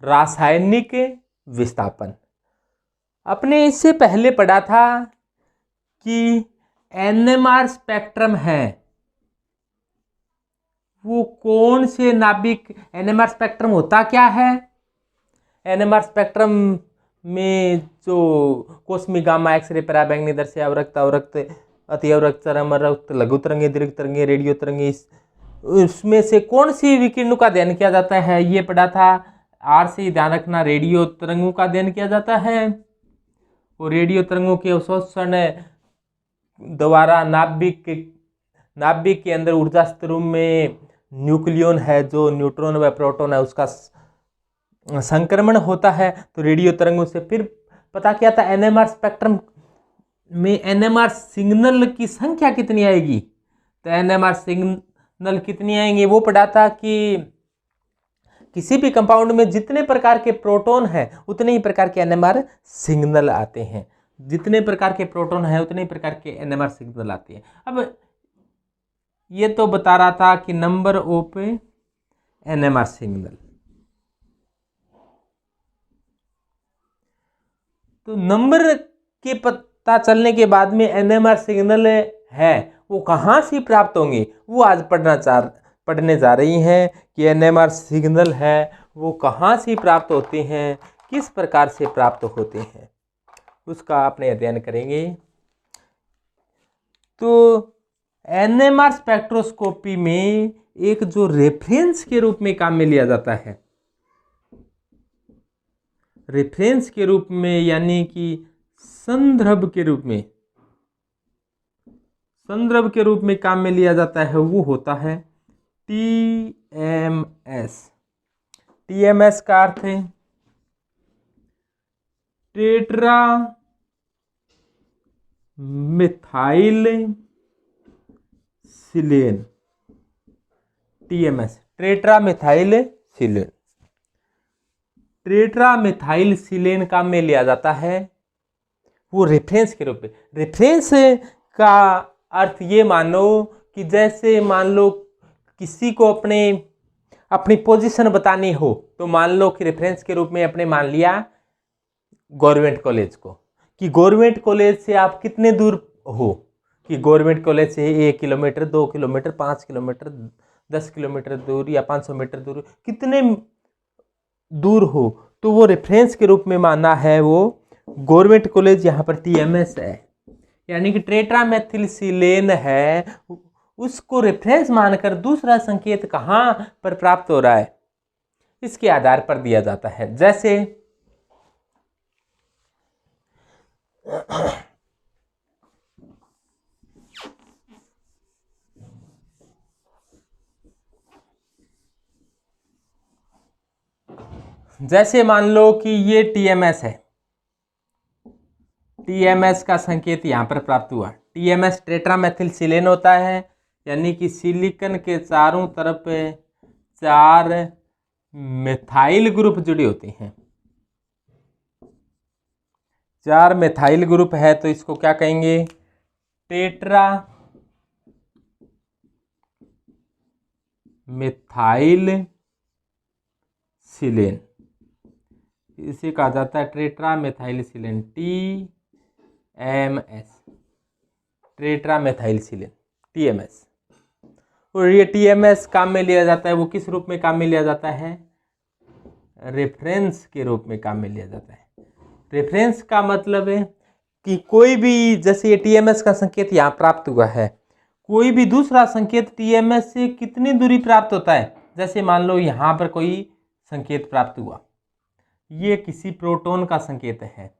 रासायनिक विस्थापन। अपने इससे पहले पढ़ा था कि एनएमआर स्पेक्ट्रम है वो कौन से नाभिक, एनएमआर स्पेक्ट्रम होता क्या है? एनएमआर स्पेक्ट्रम में जो कोस्मिक गामा, एक्सरे, पराबैंगनी दर्शय, अवरक्त, अवरक्त, अति अवरक्त, चरम अवरक्त, लघु तरंगे, दीर्घ तरंगे, रेडियो तरंगे, उसमें से कौन सी विकिरणों का अध्ययन किया जाता है? ये पढ़ा था। आर से ध्यान रखना, रेडियो तरंगों का अध्ययन किया जाता है और रेडियो तरंगों के अवशोषण द्वारा नाभिक के अंदर ऊर्जा स्तरों में न्यूक्लियन है, जो न्यूट्रॉन व प्रोटॉन है, उसका संक्रमण होता है। तो रेडियो तरंगों से फिर पता किया था एनएमआर स्पेक्ट्रम में एनएमआर सिग्नल की संख्या कितनी आएगी। तो एनएमआर सिग्नल कितनी आएंगे वो पढ़ा था कि किसी भी कंपाउंड में जितने प्रकार के प्रोटॉन हैं उतने ही प्रकार के एनएमआर सिग्नल आते हैं। जितने प्रकार के प्रोटॉन हैं उतने ही प्रकार के एनएमआर सिग्नल आते हैं। अब ये तो बता रहा था कि नंबर ऑफ एनएमआर सिग्नल। तो नंबर के पता चलने के बाद में एनएमआर सिग्नल है वो कहाँ से प्राप्त होंगे, वो आज पढ़ने जा रही हैं कि एनएमआर सिग्नल है वो कहाँ से प्राप्त होते हैं, किस प्रकार से प्राप्त होते हैं, उसका अपने अध्ययन करेंगे। तो एनएमआर स्पेक्ट्रोस्कोपी में एक जो रेफरेंस के रूप में काम में लिया जाता है, रेफरेंस के रूप में यानी कि संदर्भ के रूप में काम में लिया जाता है, वो होता है टीएमएस। टीएमएस का अर्थ है टेट्रा मिथाइल सिलेन। टीएमएस टेट्रा मिथाइल सिलेन। टेट्रा मिथाइल सिलेन काम में लिया जाता है वो रेफरेंस के रूप में। रेफरेंस का अर्थ ये मानो कि जैसे मान लो किसी को अपनी पोजीशन बतानी हो तो मान लो कि रेफरेंस के रूप में अपने मान लिया गवर्नमेंट कॉलेज को, कि गवर्नमेंट कॉलेज से आप कितने दूर हो, कि गवर्नमेंट कॉलेज से 1 किलोमीटर, 2 किलोमीटर, 5 किलोमीटर, 10 किलोमीटर दूर या 500 मीटर दूर, कितने दूर हो, तो वो रेफरेंस के रूप में माना है वो गवर्नमेंट कॉलेज। यहाँ पर टीएमएस है यानी कि टेट्रामेथिलसिलेन है, उसको रेफरेंस मानकर दूसरा संकेत कहाँ पर प्राप्त हो रहा है इसके आधार पर दिया जाता है। जैसे मान लो कि ये टीएमएस है, टीएमएस का संकेत यहां पर प्राप्त हुआ। टीएमएस टेट्रामेथिलसिलेन होता है यानी कि सिलिकॉन के चारों तरफ 4 मिथाइल ग्रुप जुड़े होते हैं। 4 मिथाइल ग्रुप है तो इसको क्या कहेंगे, टेट्रा मिथाइल सिलेन। इसे कहा जाता है टेट्रा मिथाइल सिलेन, टीएमएस, टेट्रा मिथाइल सिलेन, टीएमएस। और ये टीएमएस काम में लिया जाता है, वो किस रूप में काम में लिया जाता है, रेफरेंस के रूप में काम में लिया जाता है। रेफरेंस का मतलब है कि कोई भी, जैसे ये टीएमएस का संकेत यहाँ प्राप्त हुआ है, कोई भी दूसरा संकेत टीएमएस से कितनी दूरी प्राप्त होता है। जैसे मान लो यहाँ पर कोई संकेत प्राप्त हुआ, ये किसी प्रोटॉन का संकेत है,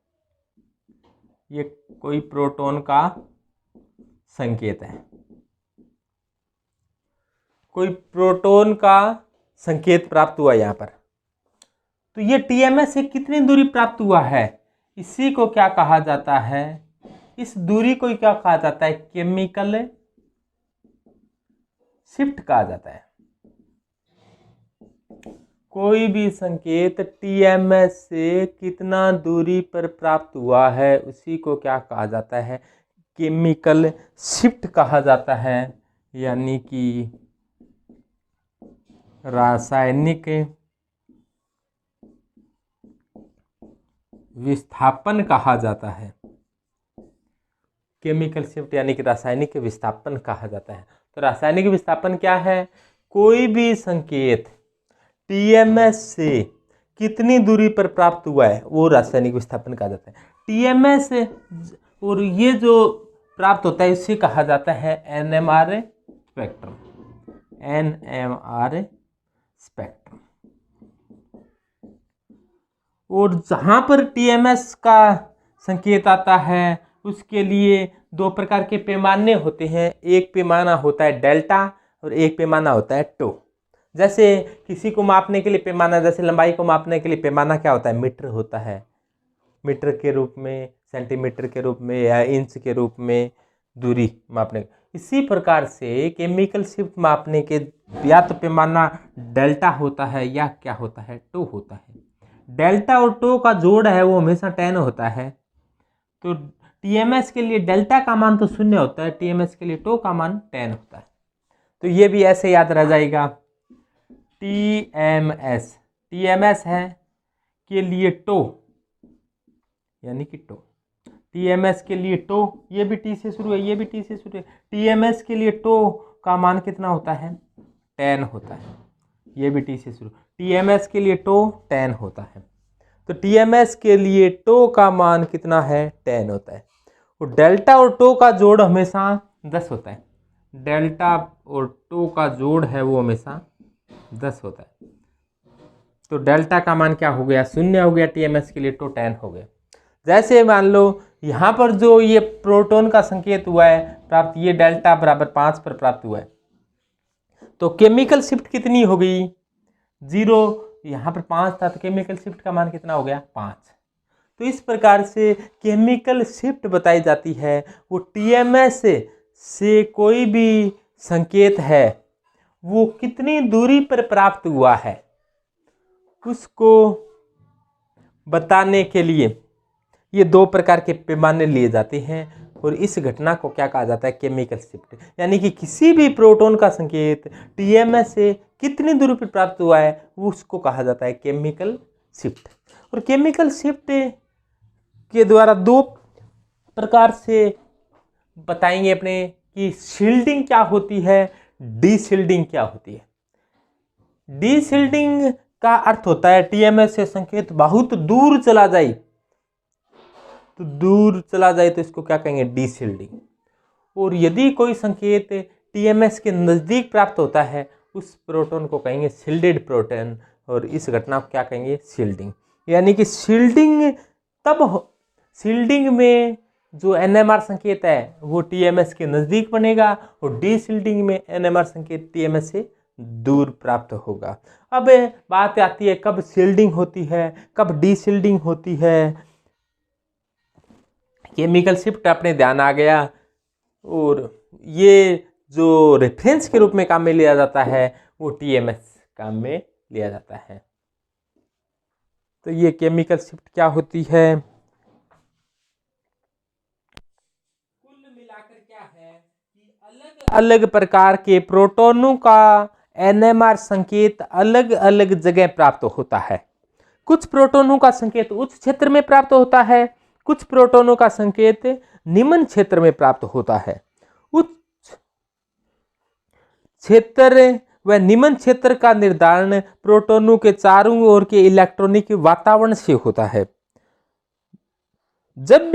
ये कोई प्रोटॉन का संकेत है, कोई प्रोटॉन का संकेत प्राप्त हुआ यहाँ पर, तो ये टीएमएस से कितनी दूरी प्राप्त हुआ है, इसी को क्या कहा जाता है, इस दूरी को क्या कहा जाता है, केमिकल शिफ्ट कहा जाता है। कोई भी संकेत टीएमएस से कितना दूरी पर प्राप्त हुआ है उसी को क्या कहा जाता है, केमिकल शिफ्ट कहा जाता है, यानी कि रासायनिक विस्थापन कहा जाता है। केमिकल शिफ्ट यानी कि रासायनिक विस्थापन कहा जाता है। तो रासायनिक विस्थापन क्या है? कोई भी संकेत टीएमएस से कितनी दूरी पर प्राप्त हुआ है वो रासायनिक विस्थापन कहा जाता है। टीएमएस और ये जो प्राप्त होता है इसे कहा जाता है एनएमआर स्पेक्ट्रम। NMR spectrum. और जहाँ पर टीएमएस का संकेत आता है उसके लिए दो प्रकार के पैमाने होते हैं। एक पैमाना होता है डेल्टा और एक पैमाना होता है टो। जैसे किसी को मापने के लिए पैमाना, जैसे लंबाई को मापने के लिए पैमाना क्या होता है? मीटर होता है। मीटर के रूप में, सेंटीमीटर के रूप में या इंच के रूप में दूरी मापने। इसी प्रकार से केमिकल शिफ्ट मापने के या तो पैमाना डेल्टा होता है या क्या होता है? टो होता है। डेल्टा और टो का जोड़ है वो हमेशा 10 होता है। तो टीएमएस के लिए डेल्टा का मान तो 0 होता है, टीएमएस के लिए टो का मान 10 होता है। तो ये भी ऐसे याद रह जाएगा। टीएमएस, टीएमएस है के लिए टो यानी कि टो, टीएमएस के लिए टो, ये भी टी से शुरू है, ये भी टी से शुरू है। टीएमएस के लिए टो का मान कितना होता है? 10 होता है। ये भी टी से शुरू। टीएमएस के लिए टो 10 होता है। तो टीएमएस के लिए टो का मान कितना है? 10 होता है। और डेल्टा और टो का जोड़ हमेशा 10 होता है। डेल्टा और टो का जोड़ है वो हमेशा 10 होता है। तो डेल्टा का मान क्या हो गया? 0 हो गया टीएमएस के लिए, टो 10 हो गया। जैसे मान लो यहाँ पर जो ये प्रोटॉन का संकेत हुआ है प्राप्त, ये डेल्टा बराबर 5 पर प्राप्त हुआ है, तो केमिकल शिफ्ट कितनी हो गई? 0। यहाँ पर 5 था तो केमिकल शिफ्ट का मान कितना हो गया? 5। तो इस प्रकार से केमिकल शिफ्ट बताई जाती है। वो टीएमएस से कोई भी संकेत है वो कितनी दूरी पर प्राप्त हुआ है उसको बताने के लिए ये दो प्रकार के पैमाने लिए जाते हैं। और इस घटना को क्या कहा जाता है? Chemical shift. यानी कि किसी भी प्रोटॉन का संकेत टीएमएस से कितनी दूरी पर प्राप्त हुआ है उसको कहा जाता है केमिकल शिफ्ट। और केमिकल शिफ्ट के द्वारा दो प्रकार से बताएंगे अपने कि शील्डिंग क्या होती है, डीशील्डिंग क्या होती है। डीशील्डिंग का अर्थ होता है टीएमएस से संकेत बहुत दूर चला जाए, तो दूर चला जाए तो इसको क्या कहेंगे? डीशील्डिंग। और यदि कोई संकेत टीएमएस के नज़दीक प्राप्त होता है उस प्रोटॉन को कहेंगे शील्डेड प्रोटॉन। और इस घटना को क्या कहेंगे? शील्डिंग। यानी कि शील्डिंग शील्डिंग में जो एनएमआर संकेत है वो टीएमएस के नज़दीक बनेगा और डीशील्डिंग में एनएमआर संकेत टीएमएस से दूर प्राप्त होगा। अब बात आती है कब शील्डिंग होती है, कब डीशील्डिंग होती है। केमिकल शिफ्ट अपने ध्यान आ गया। और ये जो रेफरेंस के रूप में काम में लिया जाता है वो टीएमएस काम में लिया जाता है। तो ये केमिकल शिफ्ट क्या होती है? कुल मिलाकर क्या है कि अलग अलग प्रकार के प्रोटॉनों का एनएमआर संकेत अलग अलग जगह प्राप्त होता है। कुछ प्रोटॉनों का संकेत उच्च क्षेत्र में प्राप्त होता है, कुछ प्रोटॉनों का संकेत निम्न क्षेत्र में प्राप्त होता है। उच्च क्षेत्र व निम्न क्षेत्र का निर्धारण प्रोटॉनों के चारों ओर के इलेक्ट्रॉनिक वातावरण से होता है। जब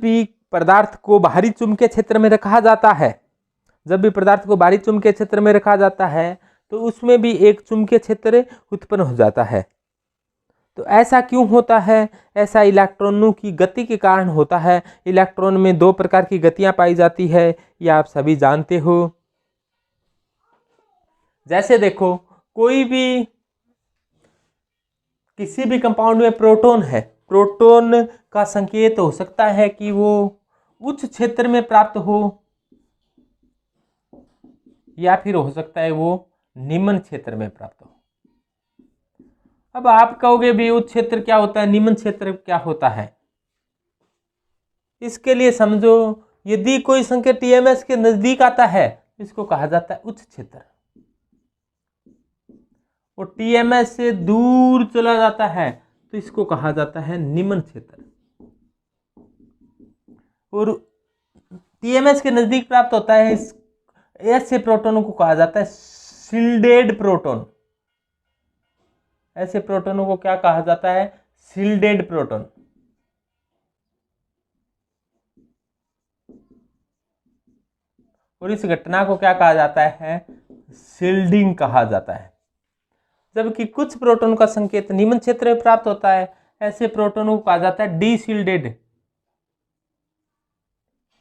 भी पदार्थ को बाहरी चुंबकीय क्षेत्र में रखा जाता है, तो उसमें भी एक चुंबकीय क्षेत्र उत्पन्न हो जाता है। तो ऐसा क्यों होता है? ऐसा इलेक्ट्रॉनों की गति के कारण होता है। इलेक्ट्रॉन में दो प्रकार की गतियां पाई जाती है, यह आप सभी जानते हो। जैसे देखो, कोई भी किसी भी कंपाउंड में प्रोटॉन है, प्रोटॉन का संकेत हो सकता है कि वो उच्च क्षेत्र में प्राप्त हो या फिर हो सकता है वो निम्न क्षेत्र में प्राप्त हो। अब आप कहोगे भी उच्च क्षेत्र क्या होता है, निम्न क्षेत्र क्या होता है? इसके लिए समझो, यदि कोई संकेत टीएमएस के नजदीक आता है इसको कहा जाता है उच्च क्षेत्र, और टीएमएस से दूर चला जाता है तो इसको कहा जाता है निम्न क्षेत्र। और टीएमएस के नजदीक प्राप्त होता है ऐसे प्रोटोनों को कहा जाता है शील्डेड प्रोटोन। ऐसे प्रोटोनों को क्या कहा जाता है? Shielded proton. और इस घटना को क्या कहा जाता है? शील्डिंग कहा जाता है। जबकि कुछ प्रोटोन का संकेत निम्न क्षेत्र में प्राप्त होता है, ऐसे प्रोटोनों को कहा जाता है डीशील्डेड।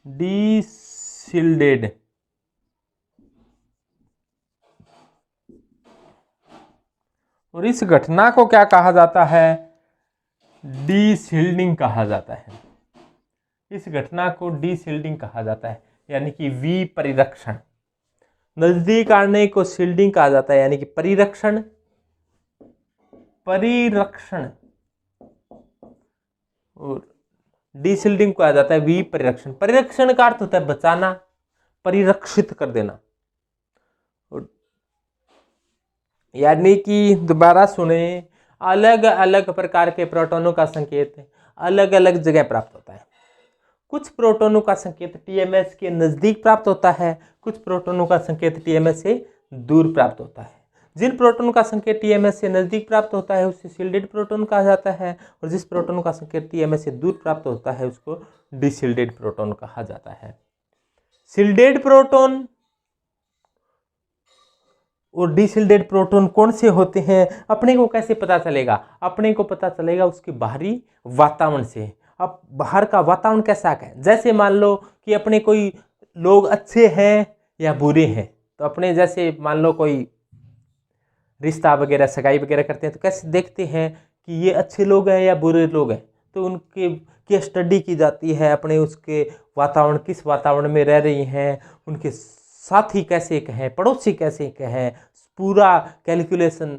डीशील्डेड। और इस घटना को क्या कहा जाता है? डीशील्डिंग कहा जाता है। इस घटना को डीशील्डिंग कहा जाता है, यानी कि विपरिरक्षण। नजदीक आने को शील्डिंग कहा जाता है, यानी कि परिरक्षण। और डीशील्डिंग कहा जाता है विपरिरक्षण। परिरक्षण का अर्थ होता है बचाना, परिरक्षित कर देना। यानी कि दोबारा सुने, अलग अलग प्रकार के प्रोटोनों का संकेत अलग अलग जगह प्राप्त होता है। कुछ प्रोटोनों का संकेत टीएमएस के नजदीक प्राप्त होता है, कुछ प्रोटोनों का संकेत टीएमएस से दूर प्राप्त होता है। जिन प्रोटोन का संकेत टीएमएस से नजदीक प्राप्त होता है उसे शील्डेड प्रोटोन कहा जाता है, और जिस प्रोटोन का संकेत टीएमएस से दूर प्राप्त होता है उसको डीशील्डेड प्रोटोन कहा जाता है। शील्डेड प्रोटोन और डीशील्डेड प्रोटोन कौन से होते हैं, अपने को कैसे पता चलेगा? अपने को पता चलेगा उसके बाहरी वातावरण से। अब बाहर का वातावरण कैसा है? जैसे मान लो कि अपने कोई लोग अच्छे हैं या बुरे हैं, तो अपने जैसे मान लो कोई रिश्ता वगैरह सगाई वगैरह करते हैं तो कैसे देखते हैं कि ये अच्छे लोग हैं या बुरे लोग हैं? तो उनके की स्टडी की जाती है, अपने उसके वातावरण, किस वातावरण में रह रही हैं, उनके साथी कैसे कहें, पड़ोसी कैसे कहें, पूरा कैलकुलेशन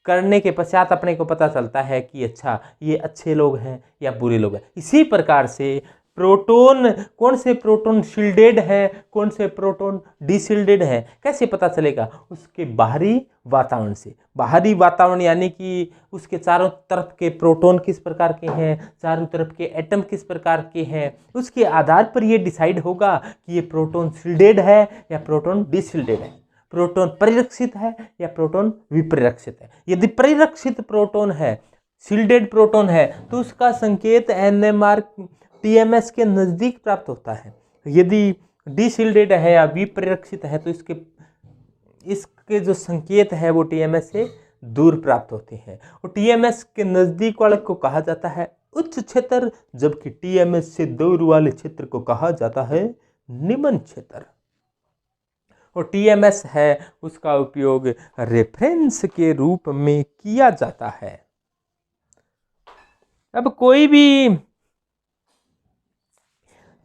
करने के पश्चात अपने को पता चलता है कि अच्छा ये अच्छे लोग हैं या बुरे लोग हैं। इसी प्रकार से प्रोटोन, कौन से प्रोटोन शील्डेड है, कौन से प्रोटोन डीशील्डेड है, कैसे पता चलेगा? उसके बाहरी वातावरण से। बाहरी वातावरण यानी कि उसके चारों तरफ के प्रोटोन किस प्रकार के हैं, चारों तरफ के एटम किस प्रकार के हैं, उसके आधार पर यह डिसाइड होगा कि ये प्रोटोन शील्डेड है या प्रोटोन डीशील्डेड है, प्रोटोन परिरक्षित है या प्रोटोन विपरिरक्षित है। यदि परिरक्षित प्रोटोन है, शील्डेड प्रोटोन है, तो उसका संकेत एनएमआर टीएमएस के नजदीक प्राप्त होता है। यदि डीशील्डेड है या विपरिरक्षित है तो इसके जो संकेत है वो टीएमएस से दूर प्राप्त होते हैं। और टीएमएस के नजदीक वाले को कहा जाता है उच्च क्षेत्र, जबकि टीएमएस से दूर वाले क्षेत्र को कहा जाता है निम्न क्षेत्र। और टीएमएस है उसका उपयोग रेफरेंस के रूप में किया जाता है। अब कोई भी,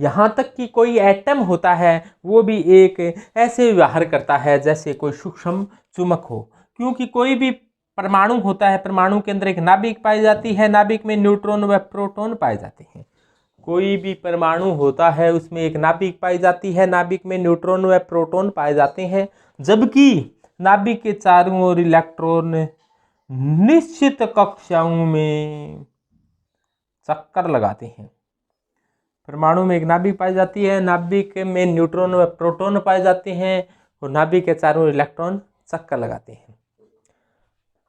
यहां तक कि कोई एटम होता है वो भी एक ऐसे व्यवहार करता है जैसे कोई सूक्ष्म चुंबक हो, क्योंकि कोई भी परमाणु होता है, परमाणु के अंदर एक नाभिक पाई जाती है, नाभिक में न्यूट्रॉन व प्रोटॉन पाए जाते हैं। कोई भी परमाणु होता है उसमें एक नाभिक पाई जाती है, नाभिक में न्यूट्रॉन व प्रोटॉन पाए जाते हैं, जबकि नाभिक के चारों ओर इलेक्ट्रॉन निश्चित कक्षाओं में चक्कर लगाते हैं। परमाणु में एक नाभिक पाई जाती है, नाभिक में न्यूट्रॉन व प्रोटॉन पाए जाते हैं और नाभिक के चारों ओर इलेक्ट्रॉन चक्कर लगाते हैं।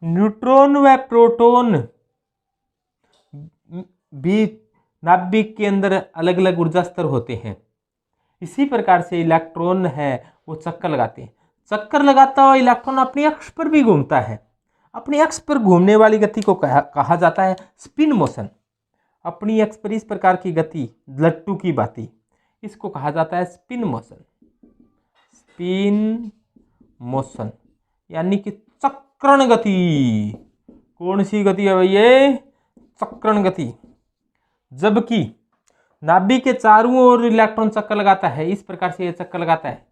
न्यूट्रॉन व प्रोटॉन भी नाभिक के अंदर अलग अलग ऊर्जा स्तर होते हैं। इसी प्रकार से इलेक्ट्रॉन है वो चक्कर लगाते हैं। चक्कर लगाता हुआ इलेक्ट्रॉन अपनी अक्ष पर भी घूमता है। अपनी अक्ष पर घूमने वाली गति को कहा जाता है स्पिन मोशन। अपनी अक्ष पर इस प्रकार की गति, लट्टू की बाती, इसको कहा जाता है स्पिन मोशन। स्पिन मोशन यानी कि चक्रण गति। कौन सी गति है भैया? चक्रण गति। जबकि नाभिक के चारों ओर इलेक्ट्रॉन चक्कर लगाता है, इस प्रकार से ये चक्कर लगाता है,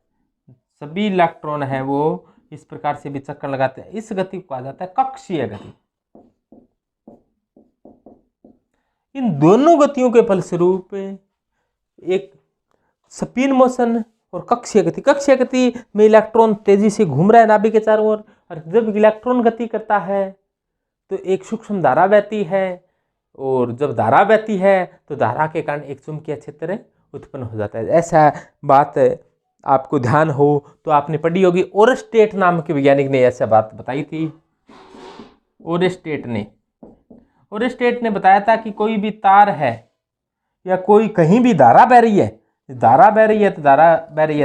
सभी इलेक्ट्रॉन है वो इस प्रकार से भी चक्कर लगाते हैं। इस गति को कहा जाता है कक्षीय गति। इन दोनों गतियों के फलस्वरूप एक स्पिन मोशन और कक्षीय गति। कक्षीय गति में इलेक्ट्रॉन तेजी से घूम रहा है नाभिक के चारों ओर, और जब इलेक्ट्रॉन गति करता है तो एक सूक्ष्म धारा बहती है, और जब धारा बहती है तो धारा के कारण एक चुंबकीय क्षेत्र उत्पन्न हो जाता है। ऐसा बात आपको ध्यान हो तो आपने पढ़ी होगी, ओरस्टेट नाम के वैज्ञानिक ने ऐसा बात बताई थी। ओरस्टेट ने बताया था कि कोई भी तार है या कोई कहीं भी धारा बह रही है,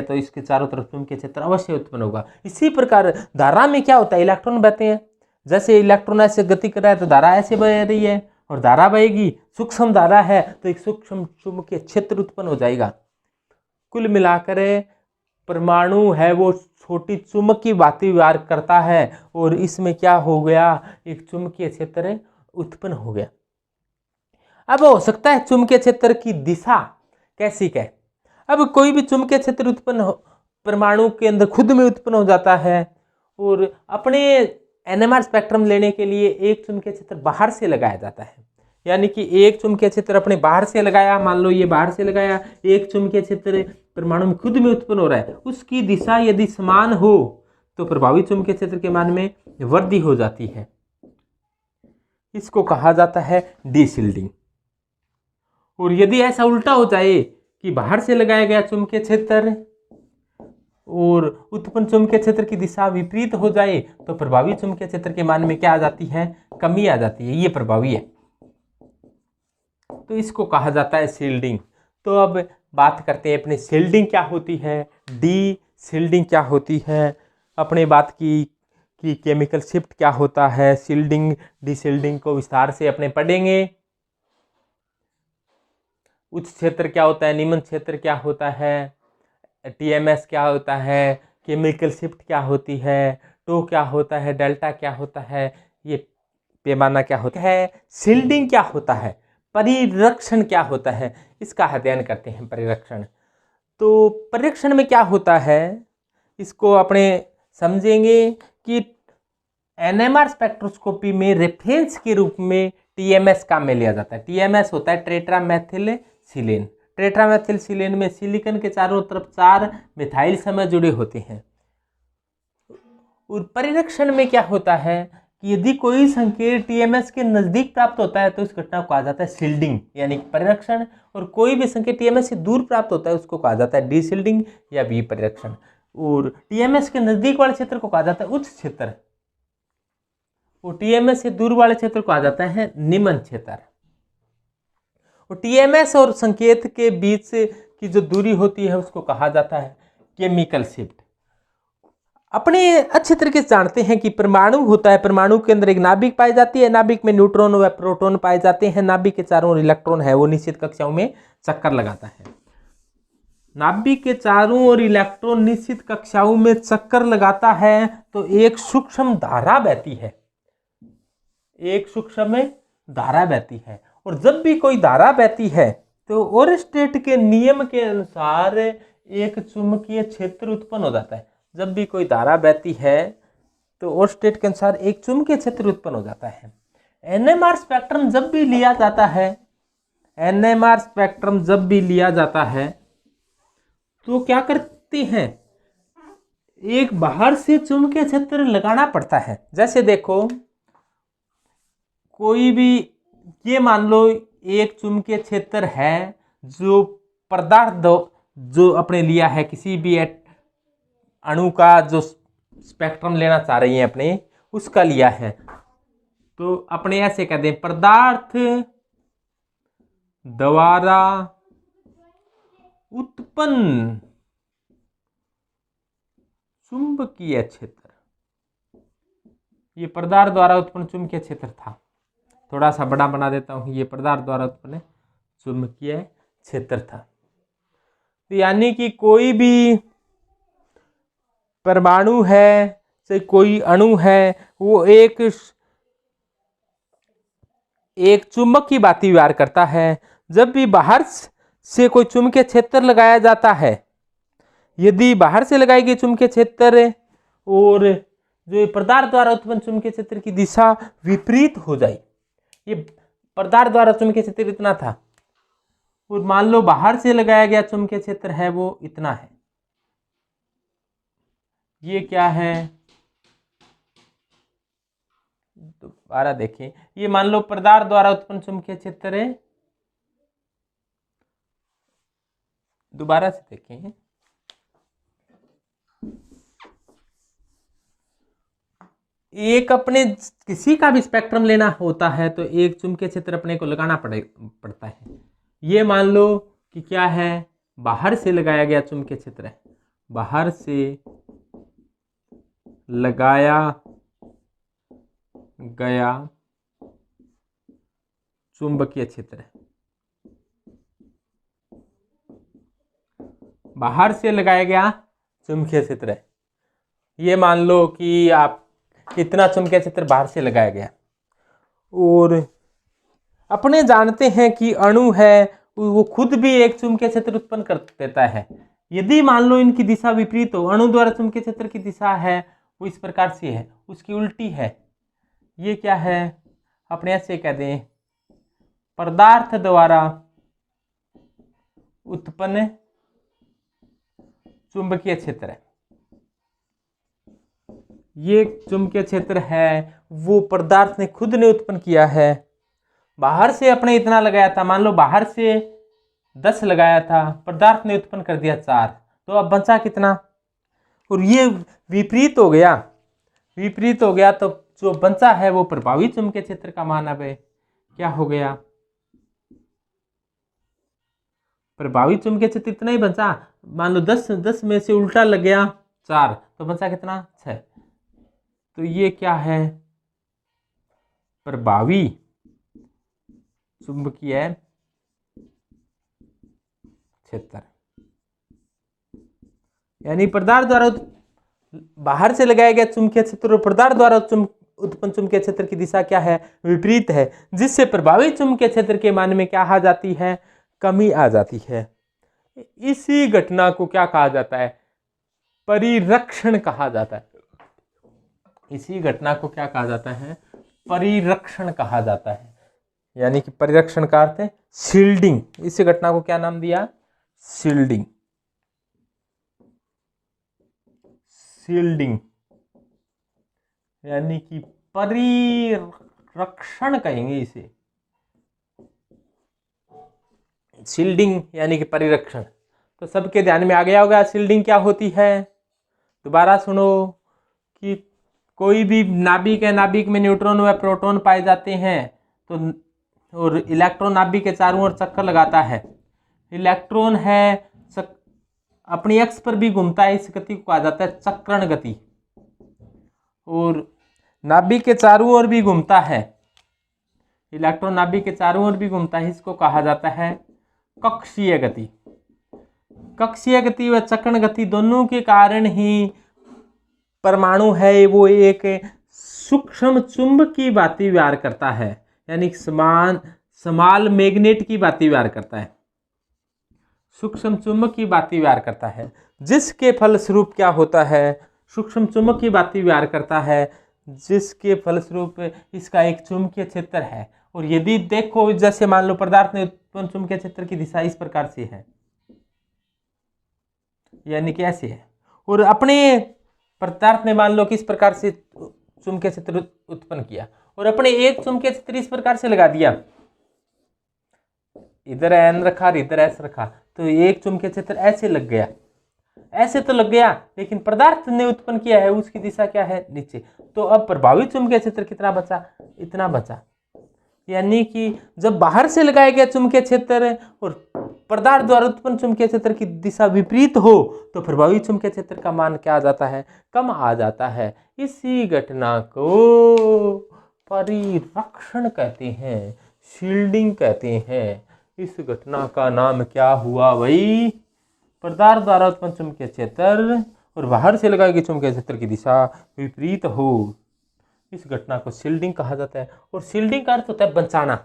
तो इसके चारों तरफ चुंबकीय क्षेत्र अवश्य उत्पन्न होगा। इसी प्रकार धारा में क्या होता है, इलेक्ट्रॉन बहते हैं, जैसे इलेक्ट्रॉन ऐसे गति कर रहा है तो धारा ऐसे बह रही है, और धारा बहेगी, सूक्ष्म धारा है तो एक सूक्ष्म चुंबकीय क्षेत्र उत्पन्न हो जाएगा। कुल मिलाकर परमाणु है वो छोटी चुंबक की भांति व्यवहार करता है, और इसमें क्या हो गया, एक चुंबकीय क्षेत्र उत्पन्न हो गया। अब हो सकता है चुंबकीय क्षेत्र की दिशा कैसी है। अब कोई भी चुंबकीय क्षेत्र उत्पन्न परमाणु के अंदर खुद में उत्पन्न हो जाता है, और अपने एनएमआर स्पेक्ट्रम लेने के लिए एक चुंबकीय क्षेत्र बाहर से लगाया जाता है। यानी कि एक चुंबकीय क्षेत्र अपने बाहर से लगाया, मान लो ये बाहर से लगाया, एक चुंबकीय क्षेत्र परमाणु में खुद में उत्पन्न हो रहा है, उसकी दिशा यदि समान हो तो प्रभावी चुंबकीय क्षेत्र के मान में वृद्धि हो जाती है। इसको कहा जाता है डीशिल्डिंग। और यदि ऐसा उल्टा हो जाए कि बाहर से लगाया गया चुंबकीय क्षेत्र और उत्पन्न चुंबकीय क्षेत्र की दिशा विपरीत हो जाए तो प्रभावी चुंबकीय क्षेत्र के मान में क्या आ जाती है, कमी आ जाती है। ये प्रभावी है, तो इसको कहा जाता है शील्डिंग। तो अब बात करते हैं अपनी शील्डिंग क्या होती है, डी शील्डिंग क्या होती है, अपने बात की कि केमिकल शिफ्ट क्या होता है, शील्डिंग डी शील्डिंग को विस्तार से अपने पढ़ेंगे। उच्च क्षेत्र क्या होता है, निम्न क्षेत्र क्या होता है, टीएमएस क्या होता है, केमिकल शिफ्ट क्या होती है, टो क्या होता है, डेल्टा क्या होता है, ये पैमाना क्या होता है, शील्डिंग क्या होता है, परिरक्षण क्या होता है, इसका अध्ययन करते हैं। परिरक्षण, तो परिरक्षण में क्या होता है इसको अपने समझेंगे कि एनएमआर स्पेक्ट्रोस्कोपी में रेफरेंस के रूप में टीएमएस काम में लिया जाता है। टीएमएस होता है टेट्रामेथिलसिलेन। टेट्रामेथिलसिलेन में सिलिकॉन के चारों तरफ 4 मिथाइल समूह जुड़े होते हैं। और परिरक्षण में क्या होता है कि यदि कोई संकेत टीएमएस के नजदीक प्राप्त होता है तो इस घटना को कहा जाता है शील्डिंग यानी परिरक्षण, और कोई भी संकेत टीएमएस से दूर प्राप्त होता है उसको कहा जाता है डी शील्डिंग या वी परिरक्षण। और टीएमएस के नजदीक वाले क्षेत्र को कहा जाता है उच्च क्षेत्र, और टीएमएस से दूर वाले क्षेत्र को कहा जाता है निम्न क्षेत्र। और टीएमएस और संकेत के बीच की जो दूरी होती है उसको कहा जाता है केमिकल शिफ्ट। अपने अच्छे तरीके से जानते हैं कि परमाणु होता है, परमाणु के अंदर एक नाभिक पाई जाती है, नाभिक में न्यूट्रॉन व प्रोटॉन पाए जाते हैं, नाभिक के चारों ओर इलेक्ट्रॉन है वो निश्चित कक्षाओं में चक्कर लगाता है। नाभिक के चारों ओर इलेक्ट्रॉन निश्चित कक्षाओं में चक्कर लगाता है तो एक सूक्ष्म धारा बहती है, एक सूक्ष्म धारा बहती है। और जब भी कोई धारा बहती है तो ओरस्टेट के नियम के अनुसार एक चुंबकीय क्षेत्र उत्पन्न हो जाता है। जब भी कोई धारा बहती है तो ओरस्टेट के अनुसार एक चुंबकीय क्षेत्र उत्पन्न हो जाता है। एनएमआर स्पेक्ट्रम जब भी लिया जाता है, एनएमआर स्पेक्ट्रम जब भी लिया जाता है तो क्या करते हैं, एक बाहर से चुंबकीय क्षेत्र लगाना पड़ता है। जैसे देखो कोई भी, ये मान लो एक चुंबकीय क्षेत्र है जो पदार्थ जो अपने लिया है, किसी भी अणु का जो स्पेक्ट्रम लेना चाह रही है अपने उसका लिया है, तो अपने ऐसे कहते हैं पदार्थ द्वारा उत्पन्न चुंबकीय क्षेत्र। ये पदार्थ द्वारा उत्पन्न चुंबकीय क्षेत्र था, थोड़ा सा बड़ा बना देता हूं, ये पदार्थ द्वारा उत्पन्न चुंबकीय क्षेत्र था। तो यानी कि कोई भी परमाणु है चाहे कोई अणु है वो एक चुंबक की भांति व्यवहार करता है। जब भी बाहर से कोई चुंबकीय क्षेत्र लगाया जाता है, यदि बाहर से लगाई गई चुंबकीय क्षेत्र और जो पदार्थ द्वारा उत्पन्न चुंबकीय क्षेत्र की दिशा विपरीत हो जाए, ये पदार्थ द्वारा चुंबकीय क्षेत्र इतना था और मान लो बाहर से लगाया गया चुंबकीय क्षेत्र है वो इतना है, ये क्या है, तो दोबारा देखें, ये मान लो पदार्थ द्वारा उत्पन्न चुंबकीय क्षेत्र है। दोबारा से देखें, एक अपने किसी का भी स्पेक्ट्रम लेना होता है तो एक चुंबकीय क्षेत्र अपने को लगाना पड़ता है। ये मान लो कि क्या है, बाहर से लगाया गया चुंबकीय क्षेत्र है, बाहर से लगाया गया चुंबकीय क्षेत्र है, बाहर से लगाया गया चुंबकीय क्षेत्र है। ये मान लो कि आप कितना चुंबकीय क्षेत्र बाहर से लगाया गया, और अपने जानते हैं कि अणु है वो खुद भी एक चुंबकीय क्षेत्र उत्पन्न कर देता है। यदि मान लो इनकी दिशा विपरीत हो, अणु द्वारा चुंबकीय क्षेत्र की दिशा है वो इस प्रकार से है, उसकी उल्टी है, ये क्या है, अपने ऐसे कह दें, पदार्थ द्वारा उत्पन्न चुंबकीय क्षेत्र है। ये चुंबकीय क्षेत्र है वो पदार्थ ने खुद ने उत्पन्न किया है। बाहर से अपने इतना लगाया था, मान लो बाहर से 10 लगाया था, पदार्थ ने उत्पन्न कर दिया 4, तो अब बचा कितना, और ये विपरीत हो गया, विपरीत हो गया तो जो बचा है वो प्रभावी चुंबकीय क्षेत्र का मान अब क्या हो गया, प्रभावी चुंबकीय क्षेत्र इतना ही बचा। मान लो 10 में से उल्टा लग गया 4, तो बचा कितना, 6। तो ये क्या है, प्रभावी चुंबकीय क्षेत्र, यानी पदार्थ द्वारा बाहर से लगाया गया चुंबकीय क्षेत्र और पदार्थ द्वारा उत्पन्न चुंबकीय क्षेत्र की दिशा क्या है, विपरीत है, जिससे प्रभावी चुंबकीय क्षेत्र के मान में क्या आ जाती है, कमी आ जाती है। इसी घटना को क्या कहा जाता है, परिरक्षण कहा जाता है। इसी घटना को क्या कहा जाता है, परिरक्षण कहा जाता है, यानी कि परिरक्षण का अर्थ है शील्डिंग। इस घटना को क्या नाम दिया, शील्डिंग, शील्डिंग यानी कि परिरक्षण कहेंगे इसे, शील्डिंग यानी कि परिरक्षण। तो सबके ध्यान में आ गया होगा शील्डिंग क्या होती है। दोबारा सुनो कि कोई भी नाभिक है, नाभिक में न्यूट्रॉन व प्रोटॉन पाए जाते हैं, तो और इलेक्ट्रॉन नाभिक के चारों ओर चक्कर लगाता है। इलेक्ट्रॉन है अपनी अक्ष पर भी घूमता है, इस गति को कहा जाता है चक्रण गति, और नाभिक के चारों ओर भी घूमता है, इलेक्ट्रॉन नाभिक के चारों ओर भी घूमता है, इसको कहा जाता है कक्षीय गति। कक्षीय गति व चक्रण गति दोनों के कारण ही परमाणु है वो एक सूक्ष्म चुंबक की भांति व्यवहार करता है, यानी स्मॉल मैग्नेट की भांति व्यवहार करता है, सूक्ष्म चुंबक की भांति व्यवहार करता है, जिसके फलस्वरूप क्या होता है, सूक्ष्म चुंबक की भांति व्यवहार करता है, जिसके फलस्वरूप इसका एक चुंबकीय क्षेत्र है। और यदि देखो जैसे मान लो पदार्थ ने उत्पन्न चुंबकीय क्षेत्र की दिशा इस प्रकार से है, यानी कि ऐसे है, और अपने पदार्थ ने मान लो किस प्रकार से चुंबकीय क्षेत्र उत्पन्न किया, और अपने एक चुंबकीय क्षेत्र इस प्रकार से लगा दिया, इधर एन रखा और इधर एस रखा, तो एक चुंबकीय क्षेत्र ऐसे लग गया, ऐसे तो लग गया, लेकिन पदार्थ ने उत्पन्न किया है उसकी दिशा क्या है, नीचे। तो अब प्रभावी चुंबकीय क्षेत्र कितना बचा, इतना बचा। यानी कि जब बाहर से लगाया गया चुंबकीय क्षेत्र और पदार्थ द्वारा उत्पन्न चुंबकीय क्षेत्र की दिशा विपरीत हो तो प्रभावी चुंबकीय क्षेत्र का मान क्या आ जाता है, कम आ जाता है। इसी घटना को परिरक्षण कहते हैं, शील्डिंग कहते हैं। इस घटना का नाम क्या हुआ भाई, पदार्थ द्वारा उत्पन्न चुंबकीय क्षेत्र और बाहर से लगाई गई चुंबकीय क्षेत्र की दिशा विपरीत हो, इस घटना को शील्डिंग कहा जाता है। और शील्डिंग का अर्थ होता है बचाना।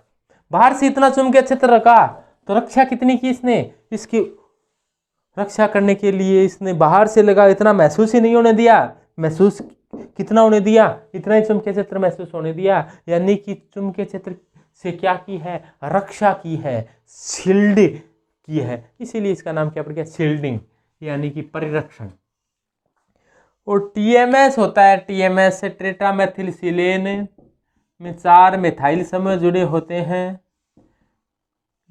बाहर से इतना चुंबकीय क्षेत्र रखा तो रक्षा कितनी की इसने, इसकी रक्षा करने के लिए इसने बाहर से लगा इतना महसूस ही नहीं होने दिया, महसूस कितना होने दिया, इतना ही चुंबकीय क्षेत्र महसूस होने दिया, यानी कि चुंबकीय क्षेत्र से क्या की है, रक्षा की है, शील्ड की है, इसीलिए इसका नाम क्या पड़ गया, शील्डिंग यानी कि परिरक्षण। और टीएमएस होता है, टीएमएस से टेट्रामेथिलसिलेन में 4 मिथाइल समूह जुड़े होते हैं।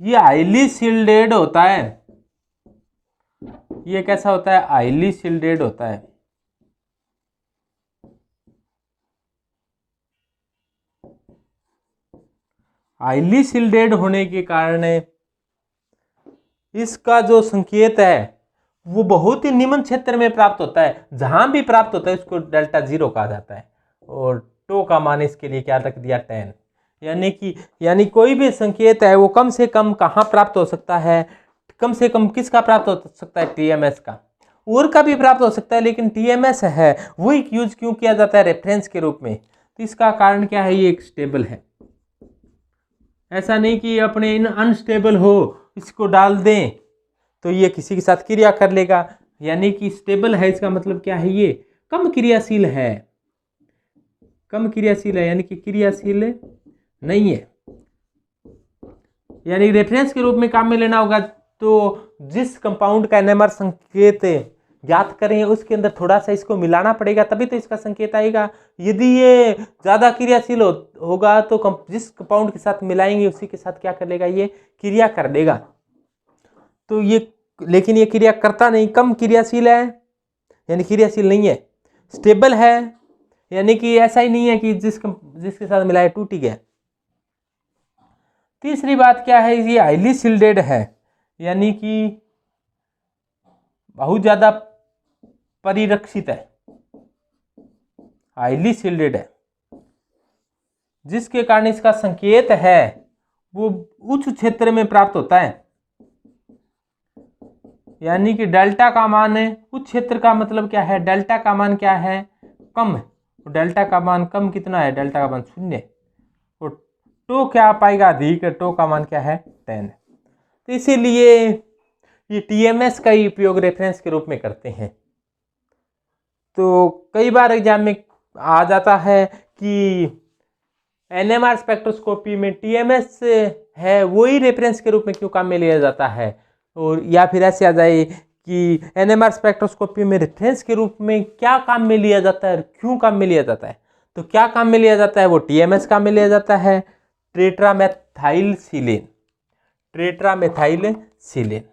ये हाईली शिल्डेड होता है। ये कैसा होता है? हाईली शिल्डेड होता है। हाईली शिल्डेड होने के कारण इसका जो संकेत है वो बहुत ही निम्न क्षेत्र में प्राप्त होता है। जहां भी प्राप्त होता है उसको डेल्टा 0 कहा जाता है। और टो का मान इसके लिए क्या रख दिया? 10। यानी कोई भी संकेत है वो कम से कम कहाँ प्राप्त हो सकता है? कम से कम किसका प्राप्त हो सकता है? टीएमएस का। और का भी प्राप्त हो सकता है, लेकिन टीएमएस है वही यूज क्यों किया जाता है? रेफरेंस के रूप में। तो इसका कारण क्या है? ये एक स्टेबल है। ऐसा नहीं कि अपने इन अनस्टेबल हो इसको डाल दें तो ये किसी के साथ क्रिया कर लेगा। यानी कि स्टेबल है, इसका मतलब क्या है? ये कम क्रियाशील है। कम क्रियाशील है यानी कि क्रियाशील नहीं है। यानी रेफरेंस के रूप में काम में लेना होगा तो जिस कंपाउंड का एनएमआर संकेत ज्ञात करें उसके अंदर थोड़ा सा इसको मिलाना पड़ेगा, तभी तो इसका संकेत आएगा। यदि ये ज़्यादा क्रियाशील होगा तो जिस कंपाउंड के साथ मिलाएंगे उसी के साथ क्या कर लेगा? ये क्रिया कर देगा। तो ये, लेकिन ये क्रिया करता नहीं, कम क्रियाशील है यानी क्रियाशील नहीं है। स्टेबल है यानी कि ऐसा ही नहीं है कि जिसके साथ मिलाए टूट ही गया। तीसरी बात क्या है? ये हाईली शिल्डेड है यानी कि बहुत ज्यादा परिरक्षित है। हाईली शिल्डेड है जिसके कारण इसका संकेत है वो उच्च क्षेत्र में प्राप्त होता है। यानी कि डेल्टा का मान है उच्च क्षेत्र का मतलब क्या है? डेल्टा का मान क्या है? कम है। डेल्टा का मान कम कितना है? डेल्टा का मान 0। तो टो क्या पाएगा? अधिक। टो का मान क्या है? 10। तो इसीलिए ये टीएमएस का ही उपयोग रेफरेंस के रूप में करते हैं। तो कई बार एग्जाम में आ जाता है कि एनएमआर स्पेक्ट्रोस्कोपी में टीएमएस है वही रेफरेंस के रूप में क्यों काम में लिया जाता है? और या फिर ऐसे आ जाए कि एनएमआर स्पेक्ट्रोस्कोपी में रेफरेंस के रूप में क्या काम में लिया जाता है, क्यों काम में लिया जाता है? तो क्या काम में लिया जाता है? वो टीएमएस काम में लिया जाता है। टेट्रामेथाइलसिलेन। टेट्रामेथाइलसिलेन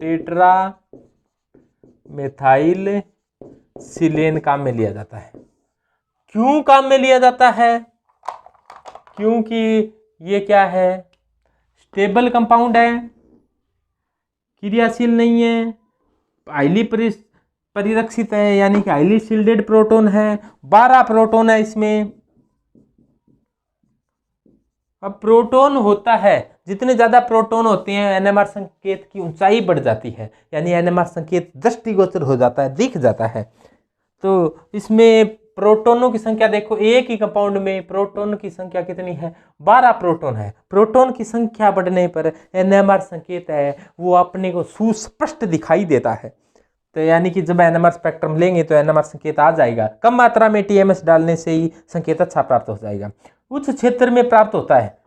टेट्रामेथाइलसिलेन काम में लिया जाता है। क्यों काम में लिया जाता है? क्योंकि ये क्या है? स्टेबल कंपाउंड है, क्रियाशील नहीं है, हाईली परिरक्षित है यानी कि हाईली शिल्डेड प्रोटॉन है। 12 प्रोटॉन है इसमें। अब प्रोटॉन होता है, जितने ज्यादा प्रोटॉन होते हैं एनएमआर संकेत की ऊंचाई बढ़ जाती है, यानी एनएमआर संकेत दृष्टिगोचर हो जाता है, दिख जाता है। तो इसमें प्रोटॉनों की संख्या देखो, एक ही कंपाउंड में प्रोटॉन की संख्या कितनी है? 12 प्रोटॉन है। प्रोटॉन की संख्या बढ़ने पर एनएमआर संकेत है वो अपने को सुस्पष्ट दिखाई देता है। तो यानी कि जब एनएमआर स्पेक्ट्रम लेंगे तो एनएमआर संकेत आ जाएगा। कम मात्रा में टीएमएस डालने से ही संकेत अच्छा प्राप्त हो जाएगा। उच्च क्षेत्र में प्राप्त होता है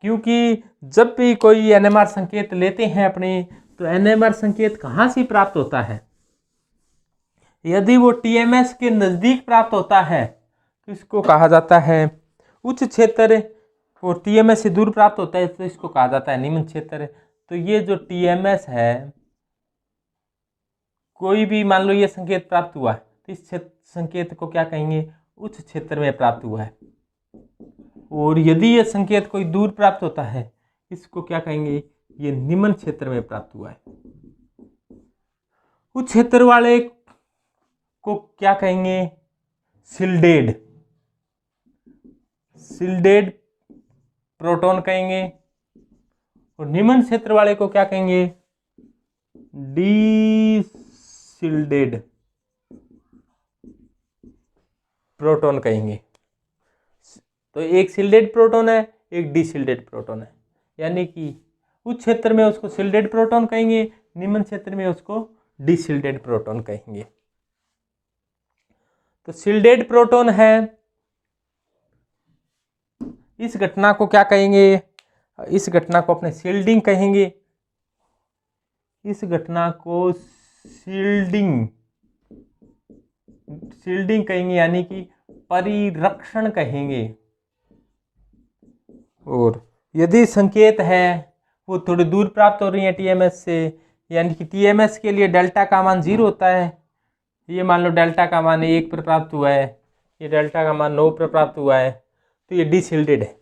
क्योंकि जब भी कोई एनएमआर संकेत लेते हैं अपने, तो एनएमआर संकेत कहाँ से प्राप्त होता है? यदि वो टीएमएस के नजदीक प्राप्त होता है तो इसको कहा जाता है उच्च क्षेत्र। वो टीएमएस से दूर प्राप्त होता है तो इसको कहा जाता है निम्न क्षेत्र। तो ये जो टीएमएस है, कोई भी मान लो ये संकेत प्राप्त हुआ तो इस संकेत को क्या कहेंगे? उच्च क्षेत्र में प्राप्त हुआ है। और यदि ये संकेत कोई दूर प्राप्त होता है इसको क्या कहेंगे? ये निम्न क्षेत्र में प्राप्त हुआ है। उच्च क्षेत्र वाले को क्या कहेंगे? शिल्डेड प्रोटॉन कहेंगे। और निम्न क्षेत्र वाले को क्या कहेंगे? डीशिल्डेड प्रोटॉन कहेंगे। तो एक शिल्डेड प्रोटॉन है, एक डीशिल्डेड प्रोटॉन है। यानी कि उच्च क्षेत्र में उसको शिल्डेड प्रोटॉन कहेंगे, निम्न क्षेत्र में उसको डीशिल्डेड प्रोटॉन कहेंगे। तो शिल्डेड प्रोटॉन है, इस घटना को क्या कहेंगे? इस घटना को अपने शील्डिंग कहेंगे। इस घटना को शील्डिंग कहेंगे, यानी कि परिरक्षण कहेंगे। और यदि संकेत है वो थोड़ी दूर प्राप्त हो रही है टीएमएस से, यानी कि टीएमएस के लिए डेल्टा का मान 0 होता है। ये मान लो डेल्टा का मान 1 पर प्राप्त हुआ है, ये डेल्टा का मान 9 पर प्राप्त हुआ है, तो ये डीशिल्डेड है।